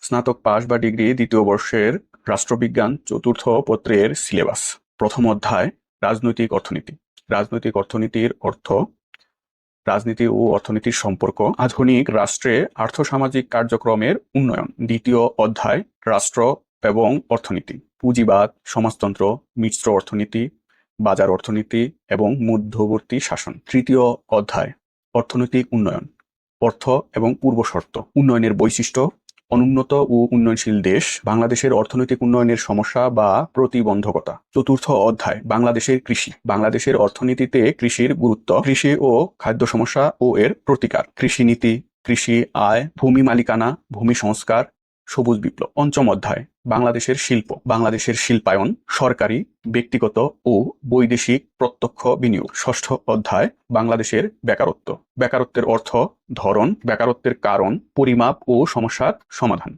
স্নাতক পাস বা ডিগ্রি দ্বিতীয় বর্ষের রাষ্ট্রবিজ্ঞান চতুর্থ পত্রের সিলেবাস। প্রথম অধ্যায় রাজনৈতিক অর্থনীতি। রাজনৈতিক অর্থনীতির অর্থ রাজনীতি ও অর্থনীতির সম্পর্ক, আধুনিক রাষ্ট্রে আর্থসামাজিক কার্যক্রমের উন্নয়ন। দ্বিতীয় অধ্যায় রাষ্ট্র এবং অর্থনীতি, পুঁজিবাদ, সমাজতন্ত্র, মিশ্র অর্থনীতি, বাজার অর্থনীতি এবং মধ্যবর্তী শাসন। তৃতীয় অধ্যায় অর্থনৈতিক উন্নয়ন, অর্থ এবং পূর্বশর্ত, উন্নয়নের বৈশিষ্ট্য, অনুন্নত ও উন্নয়নশীল দেশ, বাংলাদেশের অর্থনৈতিক উন্নয়নের সমস্যা বা প্রতিবন্ধকতা। চতুর্থ অধ্যায় বাংলাদেশের কৃষি, বাংলাদেশের অর্থনীতিতে কৃষির গুরুত্ব, কৃষি ও খাদ্য সমস্যা ও এর প্রতিকার, কৃষিনীতি, কৃষি আয়, ভূমি মালিকানা, ভূমি সংস্কার, সবুজ বিপ্লব। পঞ্চম অধ্যায় বাংলাদেশের শিল্প, বাংলাদেশের শিল্পায়ন, সরকারি, ব্যক্তিগত ও বৈদেশিক প্রত্যক্ষ বিনিয়োগ। ষষ্ঠ অধ্যায় বাংলাদেশের বেকারত্ব, বেকারত্বের অর্থ, ধরন, বেকারত্বের কারণ, পরিমাপ ও সমস্যার সমাধান।